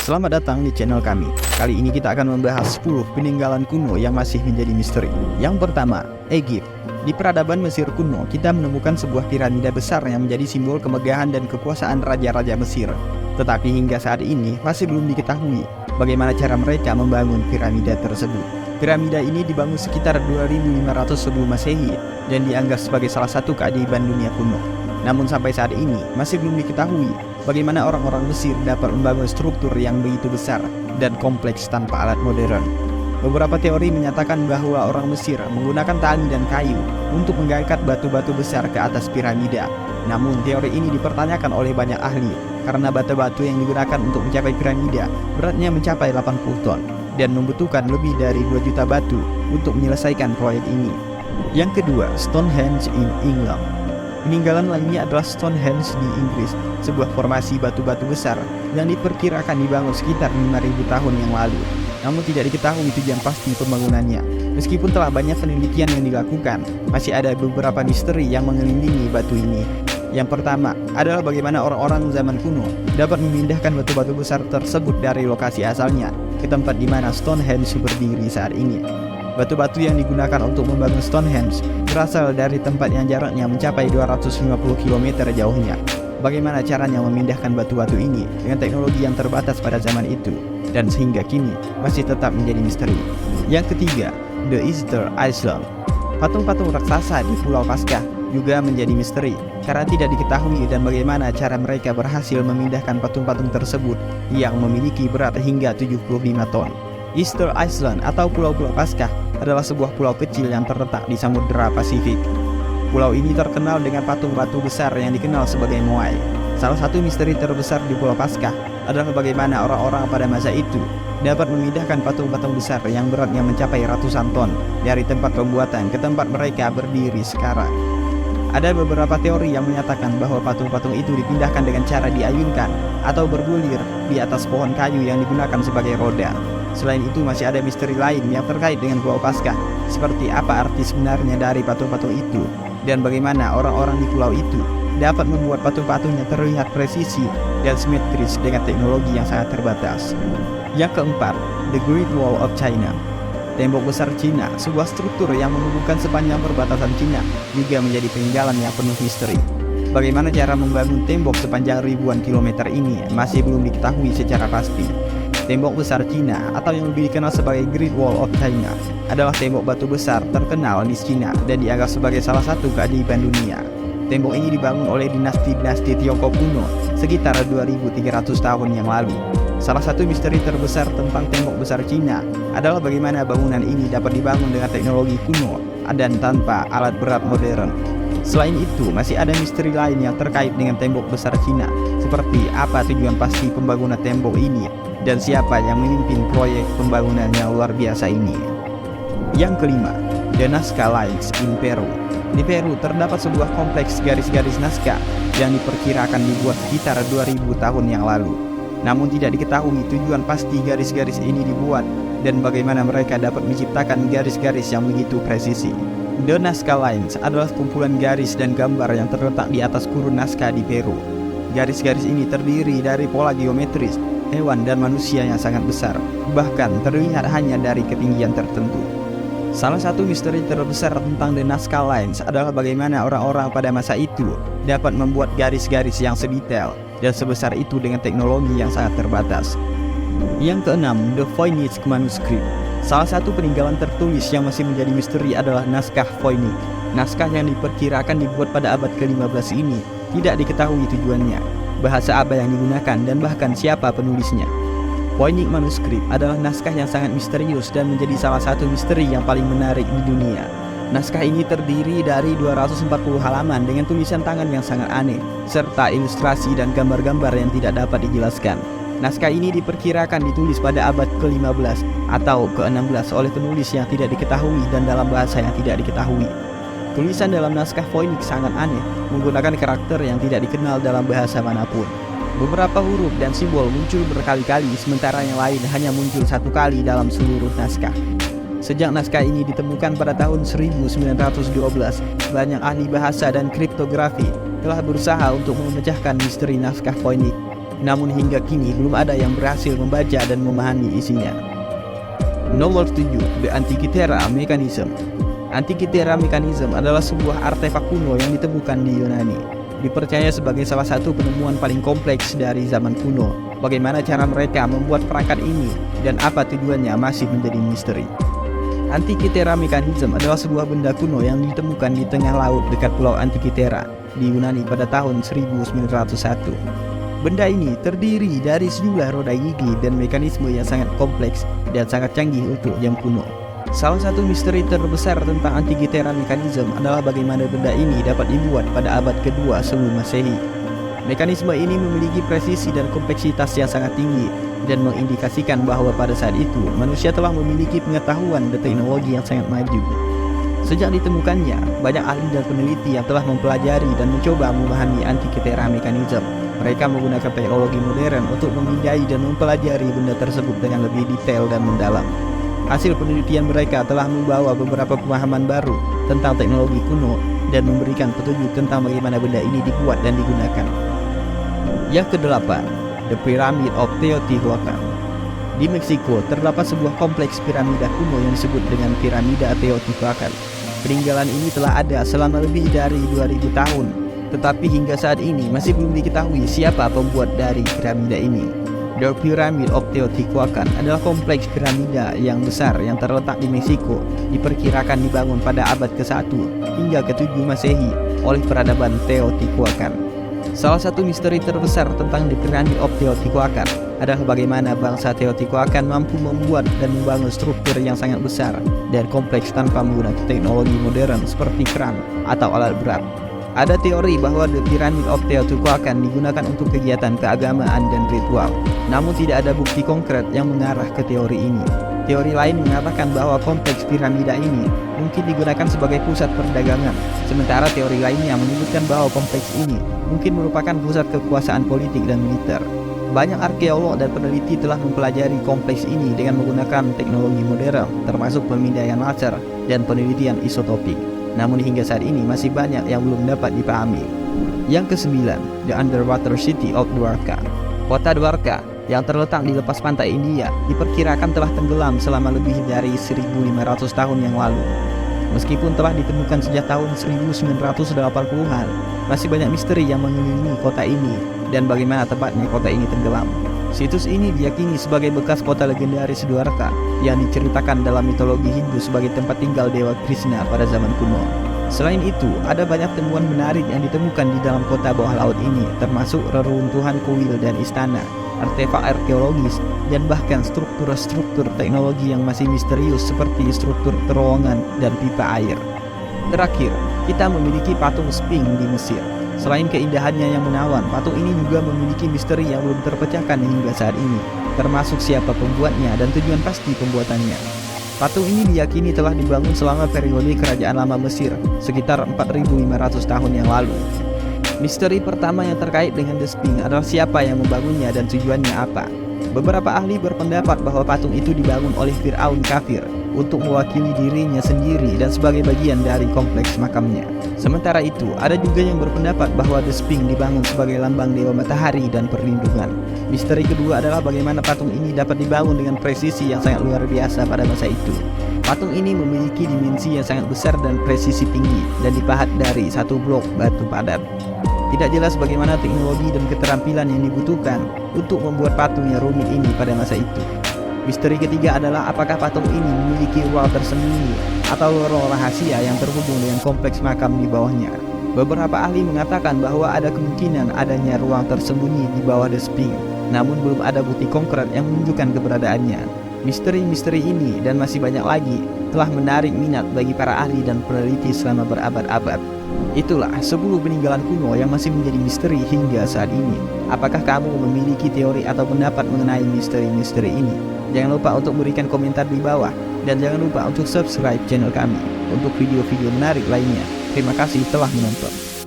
Selamat datang di channel kami. Kali ini kita akan membahas 10 peninggalan kuno yang masih menjadi misteri. Yang pertama, Egypt. Di peradaban Mesir kuno, kita menemukan sebuah piramida besar yang menjadi simbol kemegahan dan kekuasaan raja-raja Mesir. Tetapi hingga saat ini masih belum diketahui bagaimana cara mereka membangun piramida tersebut. Piramida ini dibangun sekitar 2500 sebelum Masehi dan dianggap sebagai salah satu keajaiban dunia kuno. Namun sampai saat ini masih belum diketahui bagaimana orang-orang Mesir dapat membangun struktur yang begitu besar dan kompleks tanpa alat modern. Beberapa teori menyatakan bahwa orang Mesir menggunakan tali dan kayu untuk mengangkat batu-batu besar ke atas piramida. Namun teori ini dipertanyakan oleh banyak ahli karena batu-batu yang digunakan untuk mencapai piramida beratnya mencapai 80 ton dan membutuhkan lebih dari 2 juta batu untuk menyelesaikan proyek ini. Yang kedua, Stonehenge in England. Peninggalan lainnya adalah Stonehenge di Inggris, sebuah formasi batu-batu besar yang diperkirakan dibangun sekitar 5.000 tahun yang lalu. Namun tidak diketahui tujuan pasti pembangunannya. Meskipun telah banyak penelitian yang dilakukan, masih ada beberapa misteri yang mengelilingi batu ini. Yang pertama adalah bagaimana orang-orang zaman kuno dapat memindahkan batu-batu besar tersebut dari lokasi asalnya ke tempat di mana Stonehenge berdiri saat ini. Batu-batu yang digunakan untuk membangun Stonehenge berasal dari tempat yang jaraknya mencapai 250 km jauhnya. Bagaimana caranya memindahkan batu-batu ini dengan teknologi yang terbatas pada zaman itu, dan sehingga kini masih tetap menjadi misteri. Yang ketiga, The Easter Island. Patung-patung raksasa di Pulau Paskah juga menjadi misteri karena tidak diketahui dan bagaimana cara mereka berhasil memindahkan patung-patung tersebut yang memiliki berat hingga 75 ton. Easter Island atau Pulau-Pulau Paskah adalah sebuah pulau kecil yang terletak di Samudra Pasifik. Pulau ini terkenal dengan patung batu besar yang dikenal sebagai Moai. Salah satu misteri terbesar di Pulau Paskah adalah bagaimana orang-orang pada masa itu dapat memindahkan patung-patung besar yang beratnya mencapai ratusan ton dari tempat pembuatan ke tempat mereka berdiri sekarang. Ada beberapa teori yang menyatakan bahwa patung-patung itu dipindahkan dengan cara diayunkan atau bergulir di atas pohon kayu yang digunakan sebagai roda. Selain itu masih ada misteri lain yang terkait dengan Pulau Paskah, seperti apa arti sebenarnya dari patung-patung itu dan bagaimana orang-orang di pulau itu dapat membuat patung-patungnya terlihat presisi dan simetris dengan teknologi yang sangat terbatas. Yang keempat, The Great Wall of China. Tembok besar Cina, sebuah struktur yang menghubungkan sepanjang perbatasan Cina, juga menjadi peninggalan yang penuh misteri. Bagaimana cara membangun tembok sepanjang ribuan kilometer ini masih belum diketahui secara pasti. Tembok besar Cina atau yang lebih dikenal sebagai Great Wall of China adalah tembok batu besar terkenal di Cina dan dianggap sebagai salah satu keajaiban dunia. Tembok ini dibangun oleh dinasti-dinasti Tiongkok kuno sekitar 2300 tahun yang lalu. Salah satu misteri terbesar tentang tembok besar Cina adalah bagaimana bangunan ini dapat dibangun dengan teknologi kuno dan tanpa alat berat modern. Selain itu, masih ada misteri lain yang terkait dengan tembok besar Cina, seperti apa tujuan pasti pembangunan tembok ini dan siapa yang memimpin proyek pembangunan yang luar biasa ini. Yang kelima, The Nazca Lines in Peru. Di Peru terdapat sebuah kompleks garis-garis Nazca yang diperkirakan dibuat sekitar 2000 tahun yang lalu. Namun tidak diketahui tujuan pasti garis-garis ini dibuat dan bagaimana mereka dapat menciptakan garis-garis yang begitu presisi. The Nazca Lines adalah kumpulan garis dan gambar yang terletak di atas kurun Nazca di Peru. Garis-garis ini terdiri dari pola geometris, hewan dan manusia yang sangat besar, bahkan terlihat hanya dari ketinggian tertentu. Salah satu misteri terbesar tentang The Nazca Lines adalah bagaimana orang-orang pada masa itu dapat membuat garis-garis yang sedetail dan sebesar itu dengan teknologi yang sangat terbatas. Yang keenam, The Voynich Manuscript. Salah satu peninggalan tertulis yang masih menjadi misteri adalah naskah Voynich. Naskah yang diperkirakan dibuat pada abad ke-15 ini tidak diketahui tujuannya, bahasa apa yang digunakan, dan bahkan siapa penulisnya. Voynich Manuscript adalah naskah yang sangat misterius dan menjadi salah satu misteri yang paling menarik di dunia. Naskah ini terdiri dari 240 halaman dengan tulisan tangan yang sangat aneh, serta ilustrasi dan gambar-gambar yang tidak dapat dijelaskan. Naskah ini diperkirakan ditulis pada abad ke-15 atau ke-16 oleh penulis yang tidak diketahui dan dalam bahasa yang tidak diketahui. Tulisan dalam naskah Voynich sangat aneh, menggunakan karakter yang tidak dikenal dalam bahasa manapun. Beberapa huruf dan simbol muncul berkali-kali, sementara yang lain hanya muncul satu kali dalam seluruh naskah. Sejak naskah ini ditemukan pada tahun 1912, banyak ahli bahasa dan kriptografi telah berusaha untuk memecahkan misteri naskah Voynich. namun hingga kini belum ada yang berhasil membaca dan memahami isinya. Nomor 7. The Antikythera Mechanism. Antikythera Mechanism adalah sebuah artefak kuno yang ditemukan di Yunani. Dipercaya sebagai salah satu penemuan paling kompleks dari zaman kuno. Bagaimana cara mereka membuat perangkat ini dan apa tujuannya masih menjadi misteri. Antikythera Mechanism adalah sebuah benda kuno yang ditemukan di tengah laut dekat Pulau Antikythera di Yunani pada tahun 1901. Benda ini terdiri dari sejumlah roda gigi dan mekanisme yang sangat kompleks dan sangat canggih untuk jam kuno. Salah satu misteri terbesar tentang Antikythera Mechanism adalah bagaimana benda ini dapat dibuat pada abad kedua sebelum Masehi. Mekanisme ini memiliki presisi dan kompleksitas yang sangat tinggi dan mengindikasikan bahwa pada saat itu manusia telah memiliki pengetahuan dan teknologi yang sangat maju. Sejak ditemukannya, banyak ahli dan peneliti yang telah mempelajari dan mencoba memahami Antikythera Mechanism. Mereka menggunakan teknologi modern untuk memindai dan mempelajari benda tersebut dengan lebih detail dan mendalam. Hasil penelitian mereka telah membawa beberapa pemahaman baru tentang teknologi kuno dan memberikan petunjuk tentang bagaimana benda ini dibuat dan digunakan. Yang kedelapan, The Pyramid of Teotihuacan. Di Meksiko terdapat sebuah kompleks piramida kuno yang disebut dengan Piramida Teotihuacan. Peninggalan ini telah ada selama lebih dari 2000 tahun, tetapi hingga saat ini masih belum diketahui siapa pembuat dari piramida ini. The Pyramid of Teotihuacan adalah kompleks piramida yang besar yang terletak di Meksiko, diperkirakan dibangun pada abad ke-1 hingga ke-7 Masehi oleh peradaban Teotihuacan. Salah satu misteri terbesar tentang The Pyramid of Teotihuacan adalah bagaimana bangsa Teotihuacan mampu membuat dan membangun struktur yang sangat besar dan kompleks tanpa menggunakan teknologi modern seperti kran atau alat berat. Ada teori bahwa The Pyramid of Teotihuacan digunakan untuk kegiatan keagamaan dan ritual, namun tidak ada bukti konkret yang mengarah ke teori ini. Teori lain mengatakan bahwa kompleks piramida ini mungkin digunakan sebagai pusat perdagangan, sementara teori lainnya menyebutkan bahwa kompleks ini mungkin merupakan pusat kekuasaan politik dan militer. Banyak arkeolog dan peneliti telah mempelajari kompleks ini dengan menggunakan teknologi modern, termasuk pemindaian laser dan penelitian isotopik. Namun hingga saat ini masih banyak yang belum dapat dipahami. Yang ke-9, The Underwater City of Dwarka. Kota Dwarka yang terletak di lepas pantai India diperkirakan telah tenggelam selama lebih dari 1500 tahun yang lalu. Meskipun telah ditemukan sejak tahun 1980-an, masih banyak misteri yang mengelilingi kota ini dan bagaimana tepatnya kota ini tenggelam. Situs ini diyakini sebagai bekas kota legendaris Dwarka yang diceritakan dalam mitologi Hindu sebagai tempat tinggal Dewa Krishna pada zaman kuno. Selain itu, ada banyak temuan menarik yang ditemukan di dalam kota bawah laut ini, termasuk reruntuhan kuil dan istana, artefak arkeologis, dan bahkan struktur-struktur teknologi yang masih misterius seperti struktur terowongan dan pipa air. Terakhir, kita memiliki patung Sphinx di Mesir. Selain keindahannya yang menawan, patung ini juga memiliki misteri yang belum terpecahkan hingga saat ini, termasuk siapa pembuatnya dan tujuan pasti pembuatannya. Patung ini diyakini telah dibangun selama periode kerajaan lama Mesir, sekitar 4.500 tahun yang lalu. Misteri pertama yang terkait dengan The Sphinx adalah siapa yang membangunnya dan tujuannya apa. Beberapa ahli berpendapat bahwa patung itu dibangun oleh Fir'aun kafir untuk mewakili dirinya sendiri dan sebagai bagian dari kompleks makamnya. Sementara itu, ada juga yang berpendapat bahwa The Sphinx dibangun sebagai lambang dewa matahari dan perlindungan. Misteri kedua adalah bagaimana patung ini dapat dibangun dengan presisi yang sangat luar biasa pada masa itu. Patung ini memiliki dimensi yang sangat besar dan presisi tinggi dan dipahat dari satu blok batu padat. Tidak jelas bagaimana teknologi dan keterampilan yang dibutuhkan untuk membuat patung yang rumit ini pada masa itu. Misteri ketiga adalah apakah patung ini memiliki ruang tersembunyi atau lorong rahasia yang terhubung dengan kompleks makam di bawahnya. Beberapa ahli mengatakan bahwa ada kemungkinan adanya ruang tersembunyi di bawah The Sphinx, namun belum ada bukti konkret yang menunjukkan keberadaannya. Misteri-misteri ini dan masih banyak lagi telah menarik minat bagi para ahli dan peneliti selama berabad-abad. Itulah 10 peninggalan kuno yang masih menjadi misteri hingga saat ini. Apakah kamu memiliki teori atau pendapat mengenai misteri-misteri ini? Jangan lupa untuk berikan komentar di bawah dan jangan lupa untuk subscribe channel kami untuk video-video menarik lainnya. Terima kasih telah menonton.